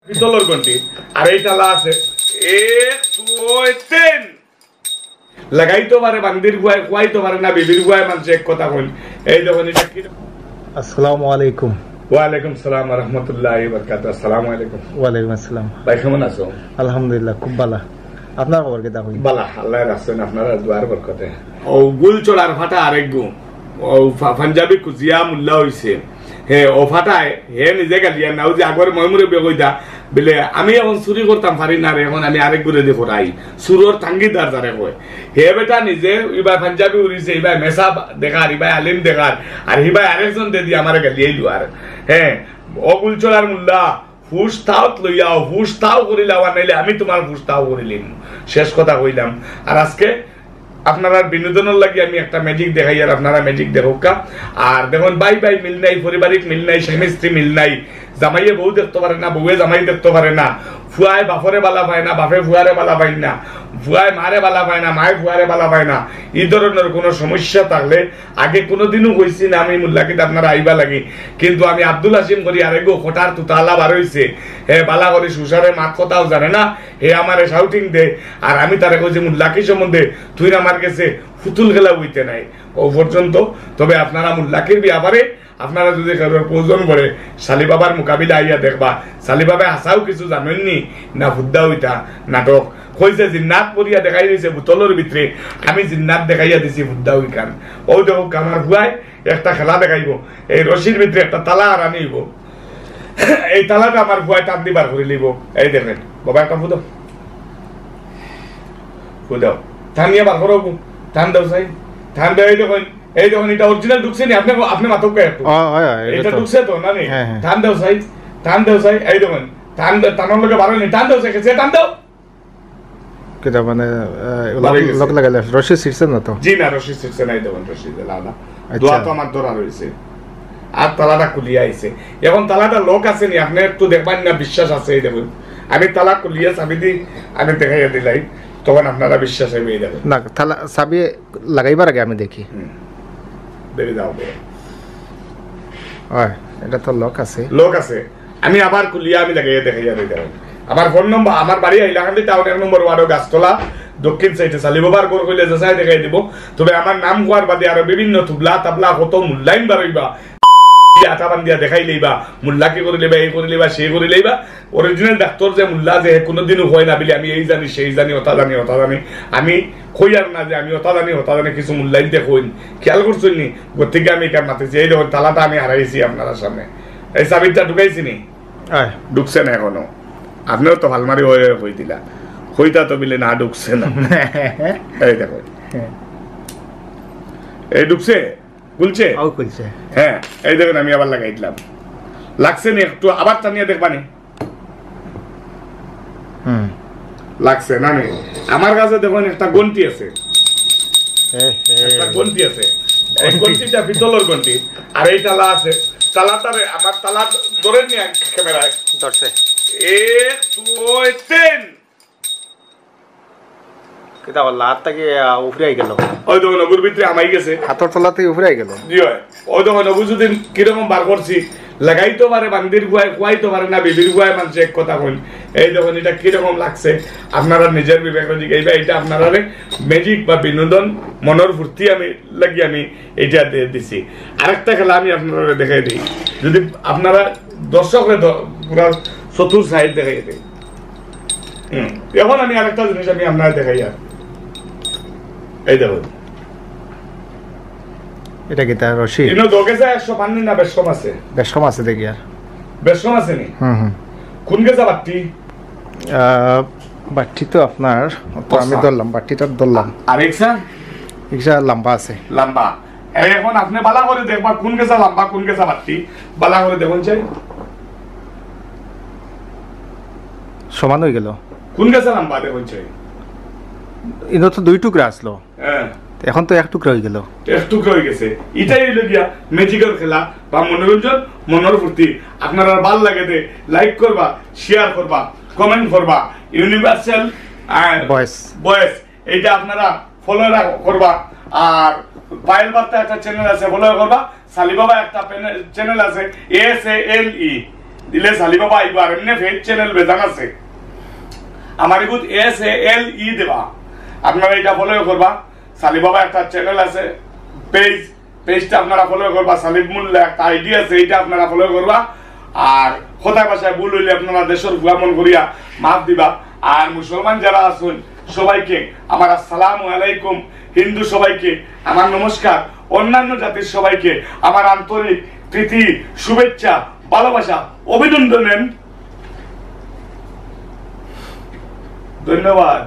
পিতলের গন্টি আর এই তালা আছে 1 2 3 লাগাইতে পারে বান্দির গুয়ায় কুয়াইতে পারে না বিবির গুয়ায় মানুষ এক কথা কইল এই দেখুন এটা কি। আসসালামু আলাইকুম। ওয়ালাইকুম সালাম ওয়া রাহমাতুল্লাহি ওয়া বারাকাতুহু। আসসালামু আলাইকুম। ওয়ালাইকুম আসসালাম। ভাই কেমন আছো? আলহামদুলিল্লাহ খুব ভালো। আপনার খবর কি দাও? ভালো, আল্লাহর রাসূল আপনারা দুয়ার বরকতে। ও গুল চড়ার ফাটা আরেক গু ও পাঞ্জাবি কুজিয়া মুল্লা হইছে হে ও ফাটায় হে নিজে গালিয়া নাও যে আগর ময়মুরে বেগইদা বলে আমি এখন চুরি করতাম পারি না রে, এখন আমি আরেক গুরে দেখো রাই সুরর তাঙ্গিদার যারে কয় হে বেটা নিজে ইবা পাঞ্জাবি উড়িছে ইবা মেসা দেখার ইবা আলিম দেখার আর হিবা আরেকজন দে দিয়ে আমার গালিয়াই দুয়ার হ্যাঁ ও গুলচলার মুল্লা ফুস তাও লইয়াও ফুস তাও করিলাও নাইলে আমি তোমার ফুস তাও করিলিম। শেষ কথা কইলাম। আর আজকে আপনারা বিনোদনের লাগি আমি একটা ম্যাজিক দেখাই আর আপনারা ম্যাজিক দেখোকা। আর দেখুন বাই বাই মিল নাই, পারিবারিক মিল নাই, স্বামী স্ত্রী মিল নাই, জামাইয়ে বউ দেখতে পারে না, বউয়ে জামাই দেখতে পারে না, ফুয়ায় বাপরে বালা পায় না, বাপে ফুয়ারে বালা পায় না, ফুয়ায় মারে বালা পায় না, মায়ে ফুয়ারে বালা পায় না, এই ধরনের কোনো সমস্যা থাকলে আগে কোনোদিনও কইছি না আমি মুল্লাকিতে আপনারা আইবা লাগি, কিন্তু আমি আব্দুল হাসিম করি আরেগো খোটার তুতালা বার হইছে হে বালা করে সুসারে মাত কথাও জানে না, হে আমারে শাউটিং দে আর আমি তারে কইছি মুল্লাকি সম্বন্ধে তুই আমার কাছে ফুতুল খেলা হইতে নাই ও পর্যন্ত। তবে আপনারা মুল্লাকির ব্যাপারে আপনারা যদি কারোর প্রয়োজন পড়ে শালি বাবার মোকাবিলা আইয়া দেখবা। শালি বাবা হাসাও কিছু জানেননি না ফুদ্দা হইতা নাটক কইছে জিন্নাত পরিয়া দেখাই দিয়েছে বোতলের ভিতরে, আমি জিন্নাত দেখাইয়া দিছি ফুদ্দা হইকান। ও দেখো আমার ভুয়াই একটা খেলা দেখাইব, এই রশির ভিতরে একটা তালা আর আনিব, এই তালাটা আমার ভুয়াই টান দিবার করে লিব। এই দেখেন বাবা একটা ফুদাও ফুদাও টান নিয়ে বার করো, টান দাও চাই টান দেও। এই দেখুন এটা অরিজিনাল ঢুকছে নি, আপনি আপনি মাথক একটু এটা ঢুকছে তো না নি, টান দাও চাই টান দাও চাই। এই দেখুন টান টানোর লোকে বারো নি, টান দাও চাই সে টান দাও। কেটা মানে লক লাগাইলে রশি ছিড়ছে না তো? জি না রশি ছিড়ছে না, এই দেখুন রশি লালা দোয়া তো আমার ধরা রয়েছে আর তালাটা খুলিয়া আইছে। এখন তালাটা লক আছে নি আপনি একটু দেখবেন না, বিশ্বাস আছে। এই দেখুন আমি তালা খুলিয়া চাবি দি আমি দেখাইয়া দিলাই, তখন আপনারা বিশ্বাস হইবে। এই দেখুন না তালা চাবি লাগাইবার আগে আমি দেখি দেখে যাও এটা তো লক আছে, লোক আছে। আমি আবার খুলিয়া আমি লাগাইয়া দেখাইয়া দিই। দেখুন আমার ফোন নম্বর আমার বাড়ি হাইলাকান্দি টাউনের নম্বর ওয়ার্ড গাছতলা দক্ষিণ সাইডে সালিবাবার ঘর কইলে যাচাই দেখাই দিব। তবে আমার নাম কোয়ার বাদে আরো বিভিন্ন তুবলা তাবলা কত মূল্যায়ন বাড়াইবা আটা বান্ধিয়া দেখাই লইবা, মুল্লা কি করে লইবা, এই করে লইবা, সেই করে লইবা। অরিজিনাল ডাক্তার যে মুল্লা যে কোনোদিনও হয় না বলে আমি এই জানি সেই জানি ওটা জানি ওটা জানি আমি কই আর না যে আমি ওটা জানি কিছু মূল্যায়ন দেখুন খেয়াল করছেন নি। গতিকে আমি কার মাতিছি এই দেখুন তালাটা আমি হারাইছি আপনার সামনে, এই চাবিটা ঢুকাইছি নি ঢুকছে না এখনো। আপনিও তো হালমারি হয়ে দিলা হইতা তো বিলে না ঢুকছে না। এই দেখো এই ঢুকছে খুলছে হ্যাঁ। এই দেখুন আমি আবার লাগাই দিলাম, লাগছে নি একটু আবার টানিয়ে দেখবানি লাগছে না নি। আমার কাছে দেখুন একটা গন্টি আছে, একটা গন্টি আছে, এই গন্টিটা পিতলের গন্টি আর এই তালা আছে। তালাটারে আমার তালা ধরে নিয়ে ক্যামেরায় ধরছে 1 2 3 কেটা লাত থেকে উপরে গেল। ওই দেখুন নবুর ভিতরে আমাই গেছে, হাতের তলাতে উপরে গেল। জি হয় ওই দেখুন নবু যদি কিরকম বার করছি লাগাইতে পারে বান্দির গুয়ায় কুয়াইতে পারে না বিবির গুয়ায় মানুষ এক কথা কইল। এই দেখুন এটা কিরকম লাগছে আপনারা নিজের বিবেক জিগাইবা। এটা আপনারা ম্যাজিক বা বিনোদন মনের ফুর্তি আমি লাগি আমি এটা দিছি। আরেকটা খেলা আমি আপনারা দেখাই দিই, যদি আপনারা দর্শকরে পুরা চতুর সাইড দেখাই দিই। এখন আমি আরেকটা জিনিস আমি আপনারা দেখাই আর এই দেখুন এটা কি তার রশি? ইনো দোগেছে 105 না বেশকম আছে? বেশকম আছে দেখি আর বেশকম আছে নি। কোন গেছে বাট্টি? বাট্টি তো আপনার তো আমি ধরলাম, বাট্টিটা ধরলাম। আর এক্সা লম্বা আছে, লম্বা। এখন আপনি বালা করে দেখবা কোন গেছে লম্বা কোন গেছে বাট্টি, বালা করে দেখুন চাই সমান হয়ে গেল। কোন গেছে লম্বা দেখুন চাই, ইনো তো 2 টুকরা আসলো, হ্যাঁ এখন তো 1 টুকরা হয়ে গেল, 1 টুকরা হয়ে গেছে। এটাই হইল গিয়া ম্যাজিকের খেলা বা মনোরঞ্জন মনের ফুর্তি। আপনারা ভালো লাগে দে লাইক করবা, শেয়ার করবা, কমেন্ট করবা। ইউনিভার্সাল ভয়েস এইটা আপনারা ফলো করবা। আর পায়েল বার্তা একটা চ্যানেল আছে ফলো করবা, সালি বাবা একটা চ্যানেল আছে ASALE দিলে সালি বাবা আইব আর এমনি ফেক চ্যানেল বেজান আছে আমার এগুত SALE দেবা আপনারা এটা ফলো করবা সালি বাবা একটা চ্যানেল আছে পেজটা আপনারা ফলো করবা সালিম মোল্লা একটা আইডি আছে এটা আপনারা ফলো করবা আর খোদায় ভাষায় ভুল হইলে আপনারা দেশের গুয়ামন করিয়া মাফ দিবা আর মুসলমান যারা আছেন সবাইকে আমার আসসালামু আলাইকুম হিন্দু সবাইকে আমার নমস্কার অন্যান্য জাতির সবাইকে আমার আন্তরিক প্রীতি শুভেচ্ছা ভালোবাসা অভিনন্দন ধন্যবাদ